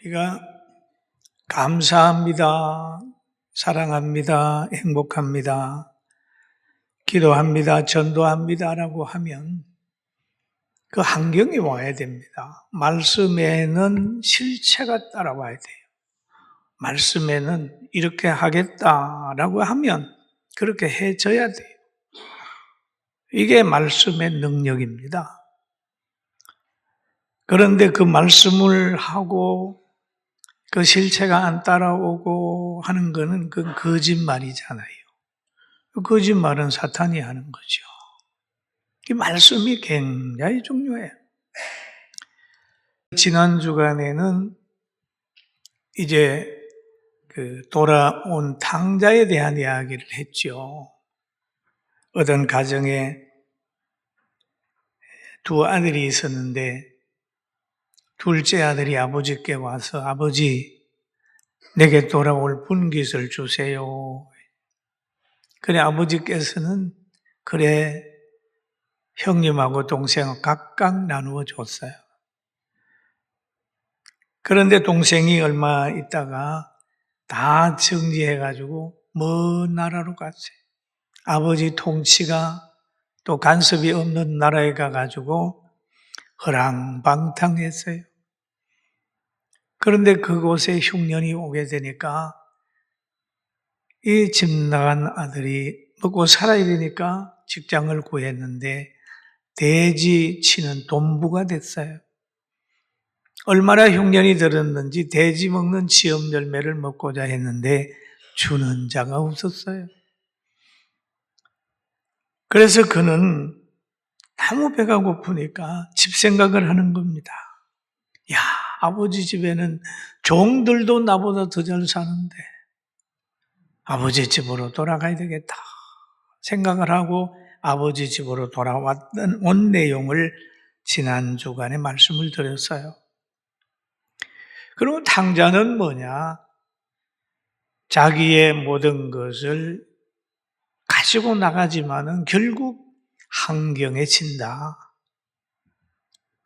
우리가 감사합니다, 사랑합니다, 행복합니다, 기도합니다, 전도합니다라고 하면 그 환경이 와야 됩니다. 말씀에는 실체가 따라와야 돼요. 말씀에는 이렇게 하겠다라고 하면 그렇게 해줘야 돼요. 이게 말씀의 능력입니다. 그런데 그 말씀을 하고 그 실체가 안 따라오고 하는 거는 그 거짓말이잖아요. 그 거짓말은 사탄이 하는 거죠. 이 말씀이 굉장히 중요해요. 지난 주간에는 이제 그 돌아온 탕자에 대한 이야기를 했죠. 어떤 가정에 두 아들이 있었는데 둘째 아들이 아버지께 와서 아버지 내게 돌아올 분깃을 주세요. 그래 아버지께서는 그래 형님하고 동생을 각각 나누어 줬어요. 그런데 동생이 얼마 있다가 다 정지해가지고 먼 나라로 갔어요. 아버지 통치가 또 간섭이 없는 나라에 가가지고 허랑방탕했어요. 그런데 그곳에 흉년이 오게 되니까 이 집 나간 아들이 먹고 살아야 되니까 직장을 구했는데 돼지 치는 돈부가 됐어요. 얼마나 흉년이 들었는지 돼지 먹는 지엄 열매를 먹고자 했는데 주는 자가 없었어요. 그래서 그는 너무 배가 고프니까 집 생각을 하는 겁니다. 야, 아버지 집에는 종들도 나보다 더 잘 사는데 아버지 집으로 돌아가야 되겠다 생각을 하고 아버지 집으로 돌아왔던 온 내용을 지난 주간에 말씀을 드렸어요. 그리고 탕자는 뭐냐? 자기의 모든 것을 가지고 나가지만은 결국 환경에 진다.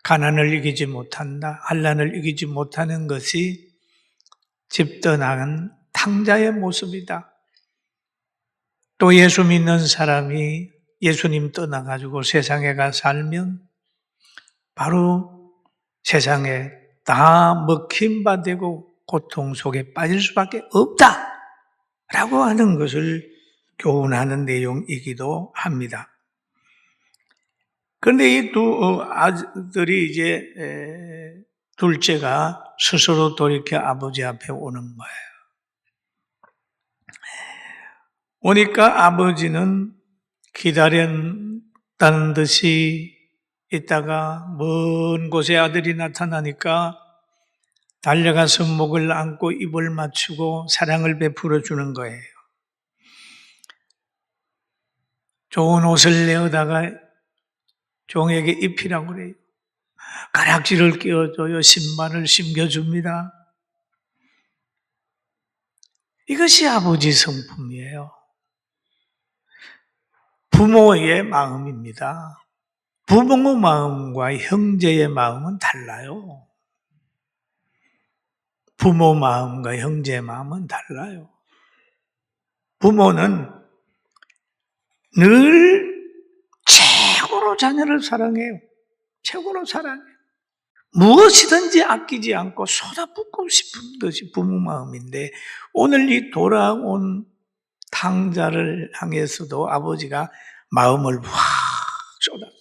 가난을 이기지 못한다. 환난을 이기지 못하는 것이 집 떠나간 탕자의 모습이다. 또 예수 믿는 사람이 예수님 떠나가지고 세상에 가 살면 바로 세상에 다 먹힌 바 되고 고통 속에 빠질 수밖에 없다라고 하는 것을 교훈하는 내용이기도 합니다. 그런데 이 두 아들이 이제 둘째가 스스로 돌이켜 아버지 앞에 오는 거예요. 오니까 아버지는 기다렸다는 듯이 있다가 먼 곳에 아들이 나타나니까 달려가서 목을 안고 입을 맞추고 사랑을 베풀어 주는 거예요. 좋은 옷을 내어다가 종에게 입히라고 그래요. 가락지를 끼워줘요. 신발을 신겨줍니다. 이것이 아버지 성품이에요. 부모의 마음입니다. 부모의 마음과 형제의 마음은 달라요. 부모 마음과 형제의 마음은 달라요. 부모는 늘 최고로 자녀를 사랑해요. 최고로 사랑해요. 무엇이든지 아끼지 않고 쏟아붓고 싶은 것이 부모 마음인데 오늘 이 돌아온 탕자를 향해서도 아버지가 마음을 확 쏟았어요.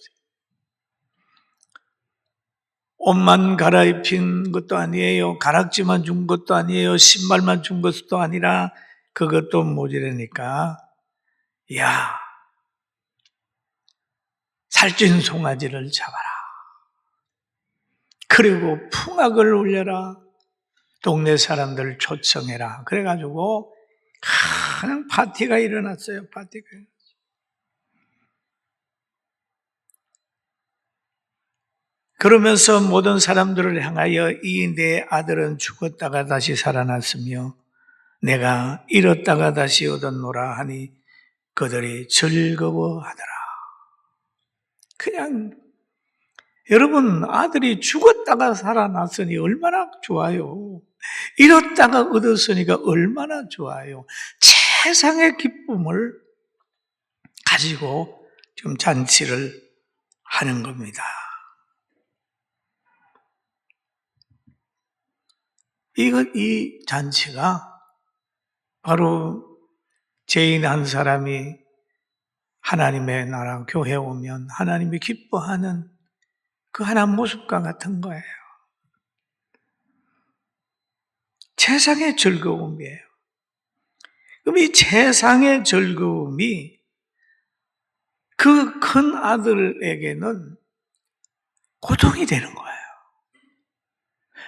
옷만 갈아입힌 것도 아니에요. 가락지만 준 것도 아니에요. 신발만 준 것도 아니라 그것도 모자라니까 야, 살찐 송아지를 잡아라. 그리고 풍악을 울려라. 동네 사람들을 초청해라. 그래가지고 큰 파티가 일어났어요. 파티가. 그러면서 모든 사람들을 향하여 이 내 아들은 죽었다가 다시 살아났으며 내가 잃었다가 다시 얻었노라 하니 그들이 즐거워하더라. 그냥 여러분, 아들이 죽었다가 살아났으니 얼마나 좋아요. 잃었다가 얻었으니까 얼마나 좋아요. 최상의 기쁨을 가지고 지금 잔치를 하는 겁니다. 이 잔치가 바로 죄인 한 사람이 하나님의 나라 교회에 오면 하나님이 기뻐하는 그 하나님 모습과 같은 거예요. 최상의 즐거움이에요. 그럼 이 최상의 즐거움이 그 큰 아들에게는 고통이 되는 거예요.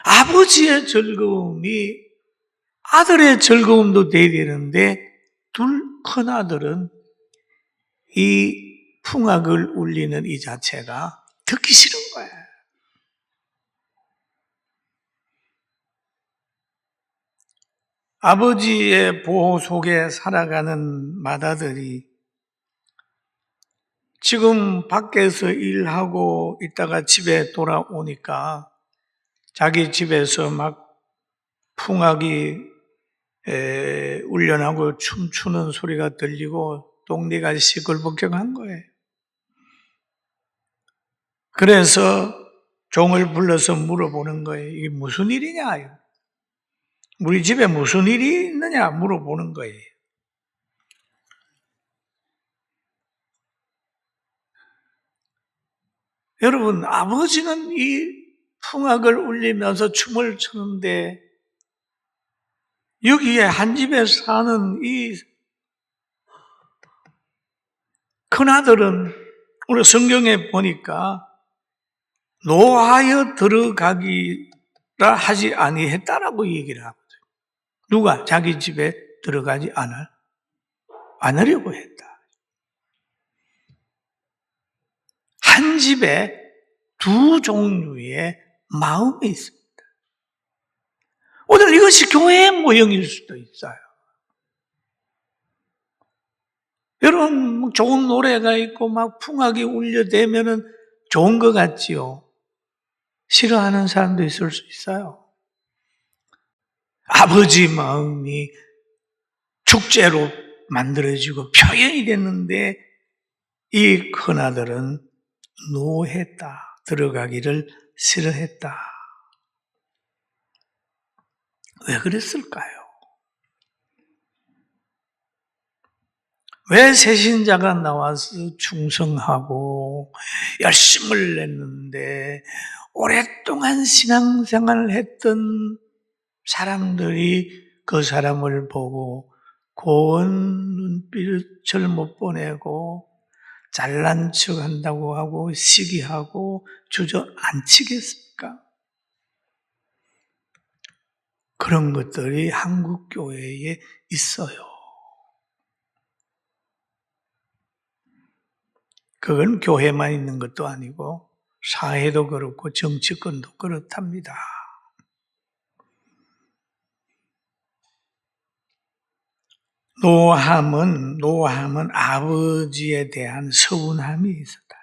아버지의 즐거움이 아들의 즐거움도 돼야 되는데 둘 큰 아들은 이 풍악을 울리는 이 자체가 듣기 싫은 거예요. 아버지의 보호 속에 살아가는 맏아들이 지금 밖에서 일하고 있다가 집에 돌아오니까 자기 집에서 막 풍악이 울려나고 춤추는 소리가 들리고 동네가 시끌벅적한 거예요. 그래서 종을 불러서 물어보는 거예요. 이게 무슨 일이냐? 우리 집에 무슨 일이 있느냐? 물어보는 거예요. 여러분, 아버지는 이 풍악을 울리면서 춤을 추는데 여기에 한 집에 사는 이 큰아들은 우리 성경에 보니까 노하여 들어가기라 하지 아니했다라고 얘기를 하거든요. 누가 자기 집에 들어가지 않으려고 했다. 한 집에 두 종류의 마음이 있습니다. 오늘 이것이 교회의 모형일 수도 있어요. 여러분, 좋은 노래가 있고 막 풍악이 울려대면은 좋은 것 같지요. 싫어하는 사람도 있을 수 있어요. 아버지 마음이 축제로 만들어지고 표현이 됐는데 이 큰아들은 노했다. 들어가기를 싫어했다. 왜 그랬을까요? 왜 새신자가 나와서 충성하고 열심을 냈는데 오랫동안 신앙생활을 했던 사람들이 그 사람을 보고 고운 눈빛을 못 보내고 잘난 척 한다고 하고 시기하고 주저앉히겠습니까? 그런 것들이 한국 교회에 있어요. 그건 교회만 있는 것도 아니고 사회도 그렇고 정치권도 그렇답니다. 노함은 아버지에 대한 서운함이 있었다.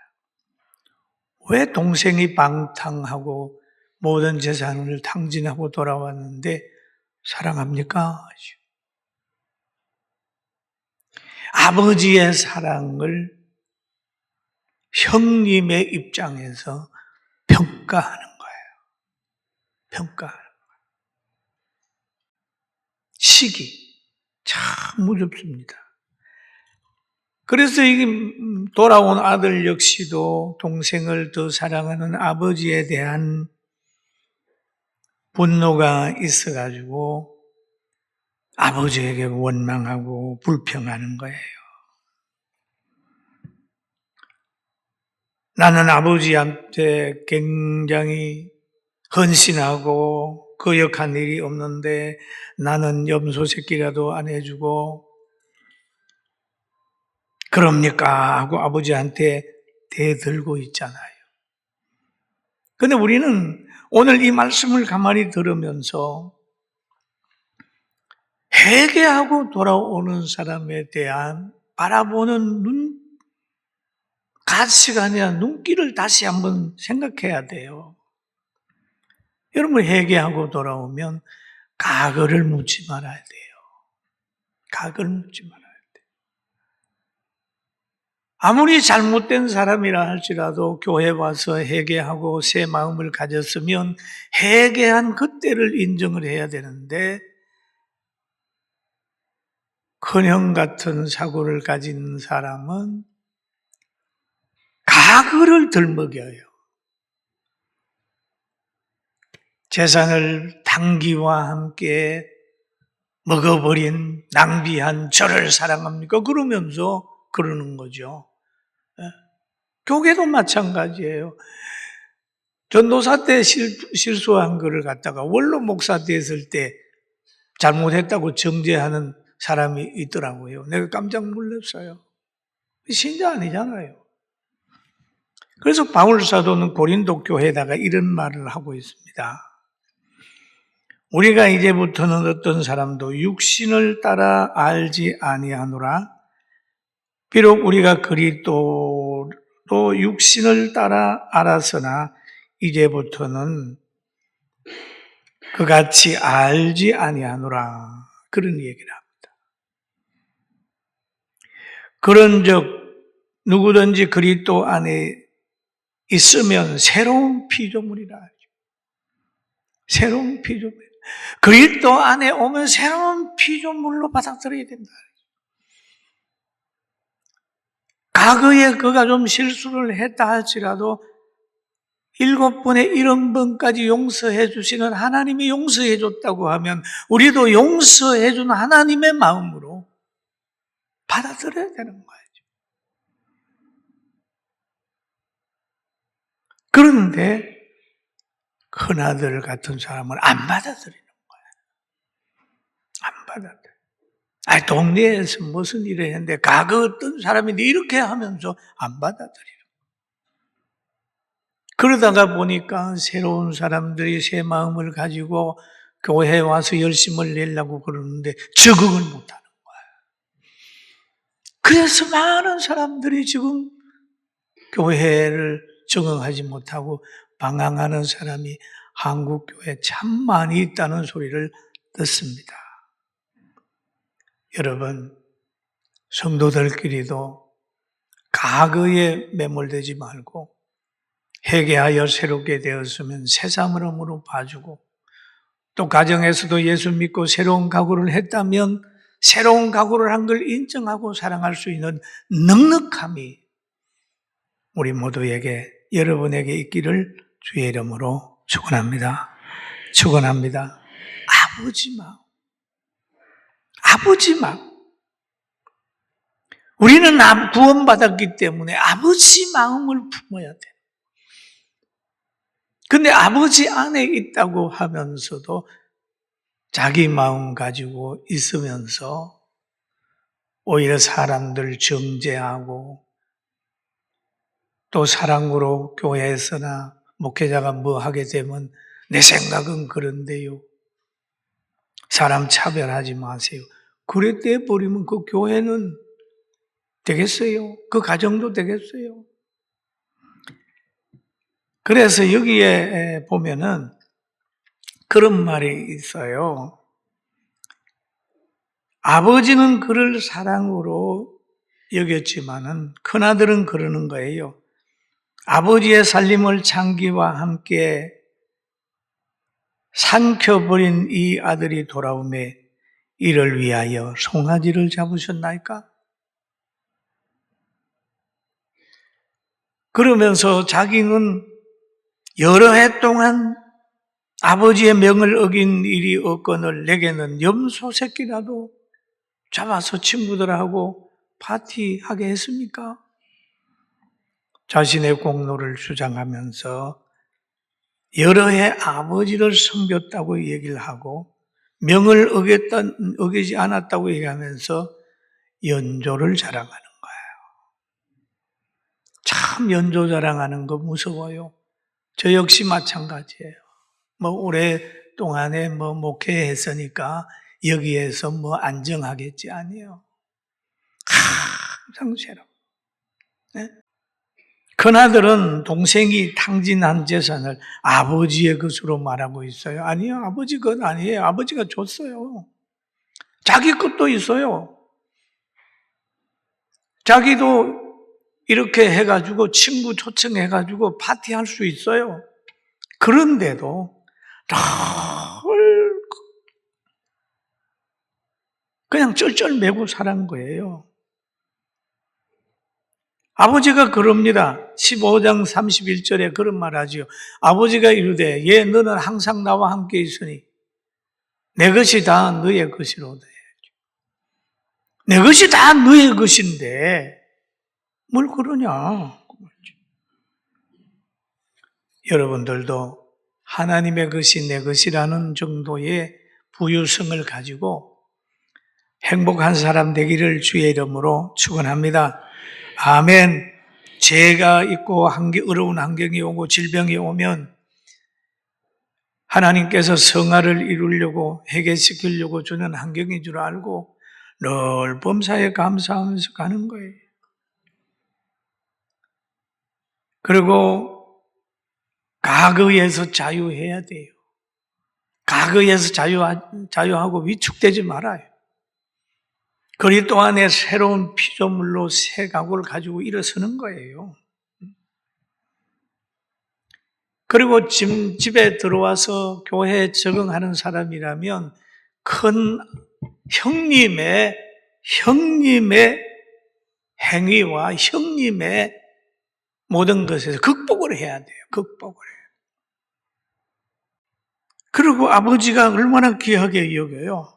왜 동생이 방탕하고 모든 재산을 탕진하고 돌아왔는데 사랑합니까? 아버지의 사랑을 형님의 입장에서 평가하는 거예요. 평가하는 거예요. 시기. 참 무섭습니다. 그래서 이게 돌아온 아들 역시도 동생을 더 사랑하는 아버지에 대한 분노가 있어가지고 아버지에게 원망하고 불평하는 거예요. 나는 아버지한테 굉장히 헌신하고 거역한 일이 없는데 나는 염소 새끼라도 안 해주고 그럽니까? 하고 아버지한테 대들고 있잖아요. 근데 우리는 오늘 이 말씀을 가만히 들으면서 회개하고 돌아오는 사람에 대한 바라보는 가치가 아니라 눈길을 다시 한번 생각해야 돼요. 여러분 회개하고 돌아오면 과거를 묻지 말아야 돼요. 과거를 묻지 말아야 돼요. 아무리 잘못된 사람이라 할지라도 교회 와서 회개하고 새 마음을 가졌으면 회개한 그때를 인정을 해야 되는데 큰형 같은 사고를 가진 사람은 과거를 들먹여요. 재산을 당기와 함께 먹어버린 낭비한 저를 사랑합니까? 그러면서 그러는 거죠. 교회도 마찬가지예요. 전도사 때 실수한 거를 갖다가 원로 목사 됐을 때 잘못했다고 정죄하는 사람이 있더라고요. 내가 깜짝 놀랐어요. 신자 아니잖아요. 그래서 바울 사도는 고린도 교회에다가 이런 말을 하고 있습니다. 우리가 이제부터는 어떤 사람도 육신을 따라 알지 아니하노라. 비록 우리가 그리스도로 육신을 따라 알았으나 이제부터는 그같이 알지 아니하노라. 그런 얘기를 합니다. 그런즉 누구든지 그리스도 안에 있으면 새로운 피조물이라 하죠. 새로운 피조물. 그리스도 안에 오면 새로운 피조물로 받아들여야 된다. 과거에 그가 좀 실수를 했다 할지라도 7번에 70번까지 용서해 주시는 하나님이 용서해 줬다고 하면 우리도 용서해 주는 하나님의 마음으로 받아들여야 되는 거예요. 그런데 큰아들 같은 사람은 안 받아들이는 거예요. 안 받아들여요. 동네에서 무슨 일을 했는데 과거 어떤 사람이 이렇게 하면서 안 받아들이는 거예요. 그러다가 보니까 새로운 사람들이 새 마음을 가지고 교회에 와서 열심을 내려고 그러는데 적응을 못하는 거예요. 그래서 많은 사람들이 지금 교회를 적응하지 못하고 방황하는 사람이 한국 교회에 참 많이 있다는 소리를 듣습니다. 여러분, 성도들끼리도 과거에 매몰되지 말고 회개하여 새롭게 되었으면 새 사람으로 봐주고 또 가정에서도 예수 믿고 새로운 각오를 했다면 새로운 각오를 한 걸 인정하고 사랑할 수 있는 넉넉함이 우리 모두에게 여러분에게 있기를 주의 이름으로 축원합니다. 축원합니다. 아버지 마음. 아버지 마음. 우리는 구원받았기 때문에 아버지 마음을 품어야 돼. 근데 아버지 안에 있다고 하면서도 자기 마음 가지고 있으면서 오히려 사람들 정죄하고 또 사랑으로 교회에서나 목회자가 뭐 하게 되면 내 생각은 그런데요. 사람 차별하지 마세요. 그랬대 버리면 그 교회는 되겠어요? 그 가정도 되겠어요? 그래서 여기에 보면은 그런 말이 있어요. 아버지는 그를 사랑으로 여겼지만은 큰아들은 그러는 거예요. 아버지의 살림을 창기와 함께 삼켜버린 이 아들이 돌아오매 이를 위하여 송아지를 잡으셨나이까? 그러면서 자기는 여러 해 동안 아버지의 명을 어긴 일이 없거늘 내게는 염소 새끼라도 잡아서 친구들하고 파티하게 했습니까? 자신의 공로를 주장하면서 여러 해 아버지를 섬겼다고 얘기를 하고 명을 어기지 않았다고 얘기하면서 연조를 자랑하는 거예요. 참 연조 자랑하는 거 무서워요. 저 역시 마찬가지예요. 오랫동안에 목회했으니까 여기에서 안정하겠지 아니에요. 항상 새로. 네? 큰아들은 동생이 탕진한 재산을 아버지의 것으로 말하고 있어요. 아니요, 아버지 것 아니에요. 아버지가 줬어요. 자기 것도 있어요. 자기도 이렇게 해가지고 친구 초청해가지고 파티할 수 있어요. 그런데도 늘 그냥 쩔쩔매고 살은 거예요. 아버지가 그럽니다. 15장 31절에 그런 말 하지요. 아버지가 이르되 얘 너는 항상 나와 함께 있으니 내 것이 다 너의 것이로다. 내 것이 다 너의 것인데 뭘 그러냐. 여러분들도 하나님의 것이 내 것이라는 정도의 부유성을 가지고 행복한 사람 되기를 주의 이름으로 축원합니다. 아멘. 죄가 있고 어려운 환경이 오고 질병이 오면 하나님께서 성화를 이루려고 해결시키려고 주는 환경인 줄 알고 늘 범사에 감사하면서 가는 거예요. 그리고 과거에서 자유해야 돼요. 과거에서 자유하고 위축되지 말아요. 그리스도 안에 새로운 피조물로 새 각오를 가지고 일어서는 거예요. 그리고 집에 들어와서 교회에 적응하는 사람이라면 큰 형님의 행위와 형님의 모든 것에서 극복을 해야 돼요. 극복을 해요. 그리고 아버지가 얼마나 귀하게 여겨요.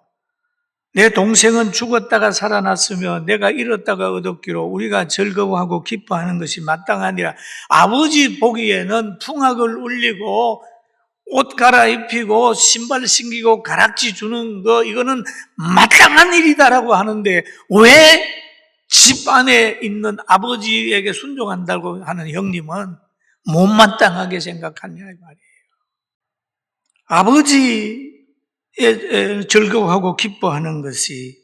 내 동생은 죽었다가 살아났으며 내가 잃었다가 얻었기로 우리가 즐거워하고 기뻐하는 것이 마땅하니라. 아버지 보기에는 풍악을 울리고 옷 갈아입히고 신발 신기고 가락지 주는 거 이거는 마땅한 일이다라고 하는데 왜 집 안에 있는 아버지에게 순종한다고 하는 형님은 못마땅하게 생각하냐 이 말이에요. 아버지의 즐거워하고 기뻐하는 것이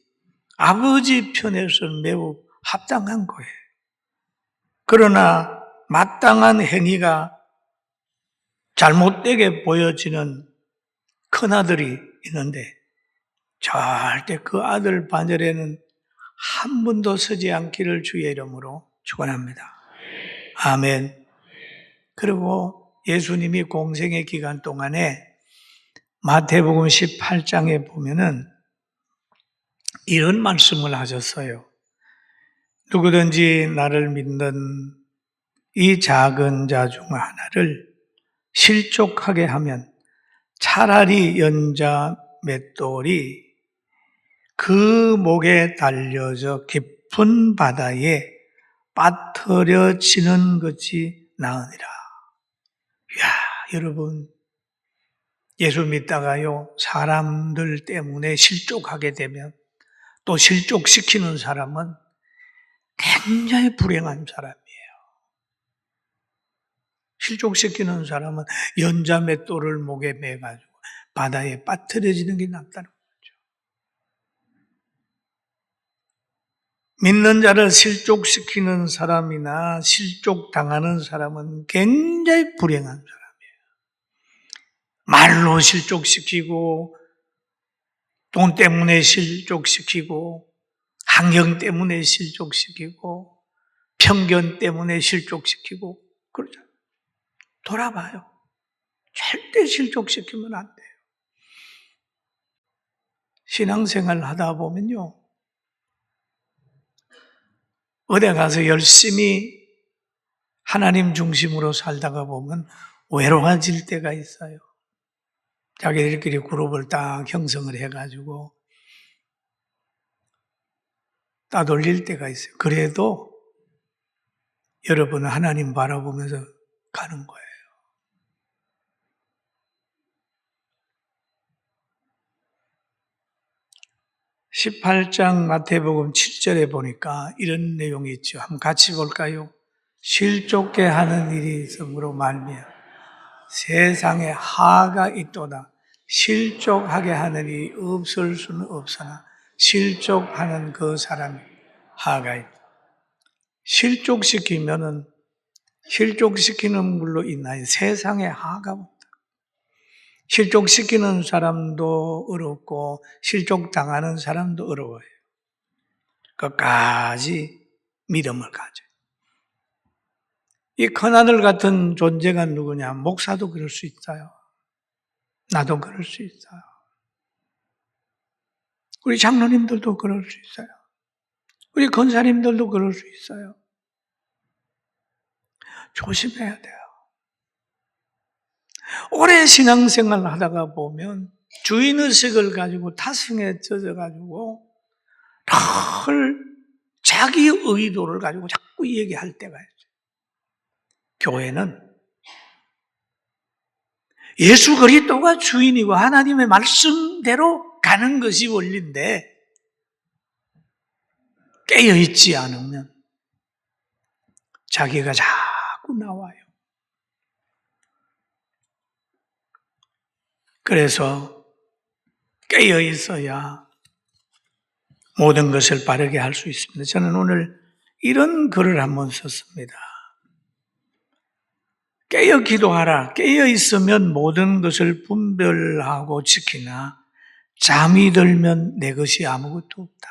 아버지 편에서는 매우 합당한 거예요. 그러나 마땅한 행위가 잘못되게 보여지는 큰아들이 있는데 절대 그 아들 반열에는 한 번도 서지 않기를 주의 이름으로 축원합니다. 아멘. 그리고 예수님이 공생의 기간 동안에 마태복음 18장에 보면은 이런 말씀을 하셨어요. 누구든지 나를 믿는 이 작은 자 중 하나를 실족하게 하면 차라리 연자 맷돌이 그 목에 달려져 깊은 바다에 빠뜨려지는 것이 나으니라. 이야, 여러분, 예수 믿다가요, 사람들 때문에 실족하게 되면 또 실족시키는 사람은 굉장히 불행한 사람이에요. 실족시키는 사람은 연자 맷돌을 목에 매가지고 바다에 빠뜨려지는 게 낫다는 거죠. 믿는 자를 실족시키는 사람이나 실족당하는 사람은 굉장히 불행한 사람이에요. 말로 실족시키고 돈 때문에 실족시키고 환경 때문에 실족시키고 편견 때문에 실족시키고 그러잖아요. 돌아봐요. 절대 실족시키면 안 돼요. 신앙생활 하다 보면요. 어디 가서 열심히 하나님 중심으로 살다가 보면 외로워질 때가 있어요. 자기들끼리 그룹을 딱 형성을 해가지고 따돌릴 때가 있어요. 그래도 여러분은 하나님 바라보면서 가는 거예요. 18장 마태복음 7절에 보니까 이런 내용이 있죠. 한번 같이 볼까요? 실족게 하는 일이 있음으로 말미암아 세상에 하가 있도다. 실족하게 하는 일이 없을 수는 없으나 실족하는 그 사람이 하가 있다. 실족시키면은 실족시키는 물로 인하여 세상에 화가 온다. 실족시키는 사람도 어렵고 실족당하는 사람도 어려워요. 끝까지 믿음을 가져요. 이 큰아들 같은 존재가 누구냐? 목사도 그럴 수 있어요. 나도 그럴 수 있어요. 우리 장로님들도 그럴 수 있어요. 우리 권사님들도 그럴 수 있어요. 조심해야 돼요. 오래 신앙생활을 하다가 보면 주인의식을 가지고 타성에 젖어가지고 늘 자기 의도를 가지고 자꾸 얘기할 때가 있어요. 교회는 예수 그리스도가 주인이고 하나님의 말씀대로 가는 것이 원리인데 깨어있지 않으면 자기가 자꾸 나와요. 그래서 깨어있어야 모든 것을 바르게 할 수 있습니다. 저는 오늘 이런 글을 한번 썼습니다. 깨어 기도하라. 깨어 있으면 모든 것을 분별하고 지키나 잠이 들면 내 것이 아무것도 없다.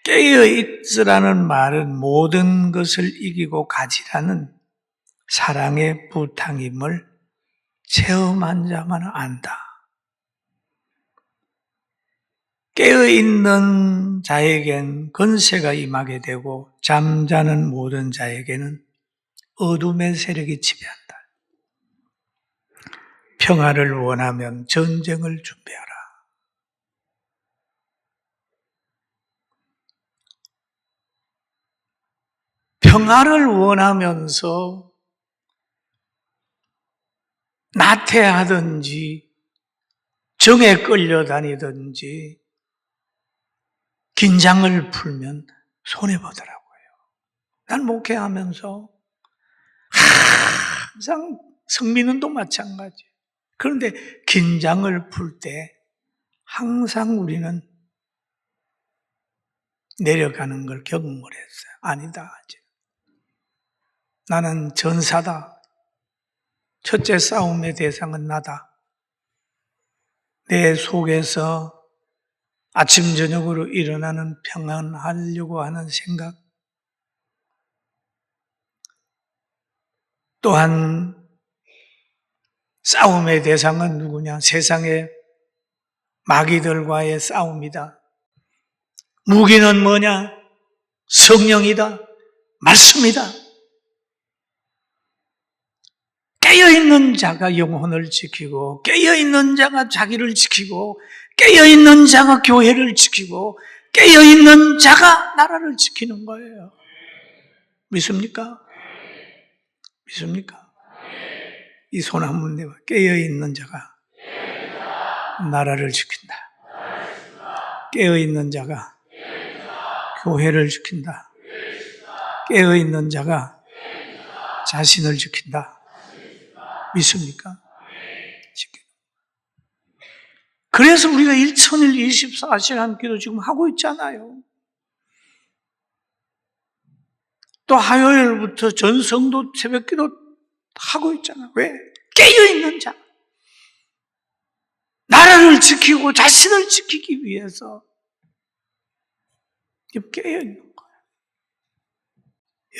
깨어 있으라는 말은 모든 것을 이기고 가지라는 사랑의 부탁임을 체험한 자만 안다. 깨어있는 자에겐 권세가 임하게 되고 잠자는 모든 자에게는 어둠의 세력이 지배한다. 평화를 원하면 전쟁을 준비하라. 평화를 원하면서 나태하든지 정에 끌려다니든지 긴장을 풀면 손해보더라고요. 난 목회하면서 항상 성민은도 마찬가지. 그런데 긴장을 풀 때 항상 우리는 내려가는 걸 경험을 했어요. 아니다. 나는 전사다. 첫째 싸움의 대상은 나다. 내 속에서 아침 저녁으로 일어나는 평안하려고 하는 생각, 또한 싸움의 대상은 누구냐? 세상의 마귀들과의 싸움이다. 무기는 뭐냐? 성령이다. 말씀이다. 깨어있는 자가 영혼을 지키고, 깨어있는 자가 자기를 지키고, 깨어있는 자가 교회를 지키고, 깨어있는 자가 나라를 지키는 거예요. 믿습니까? 믿습니까? 이 손 한번 내봐. 깨어있는 자가 나라를 지킨다. 깨어있는 자가 교회를 지킨다. 깨어있는 자가 자신을 지킨다. 믿습니까? 그래서 우리가 1000일 24시간 기도 지금 하고 있잖아요. 또 화요일부터 전성도 새벽 기도 하고 있잖아요. 왜? 깨어있는 자. 나라를 지키고 자신을 지키기 위해서 깨어있는 거예요.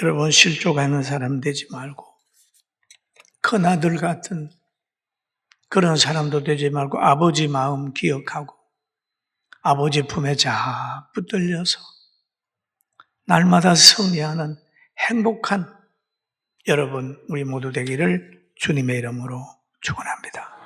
여러분, 실족하는 사람 되지 말고 큰아들 같은 그런 사람도 되지 말고 아버지 마음 기억하고 아버지 품에 잘 붙들려서 날마다 승리하는 행복한 여러분, 우리 모두 되기를 주님의 이름으로 축원합니다.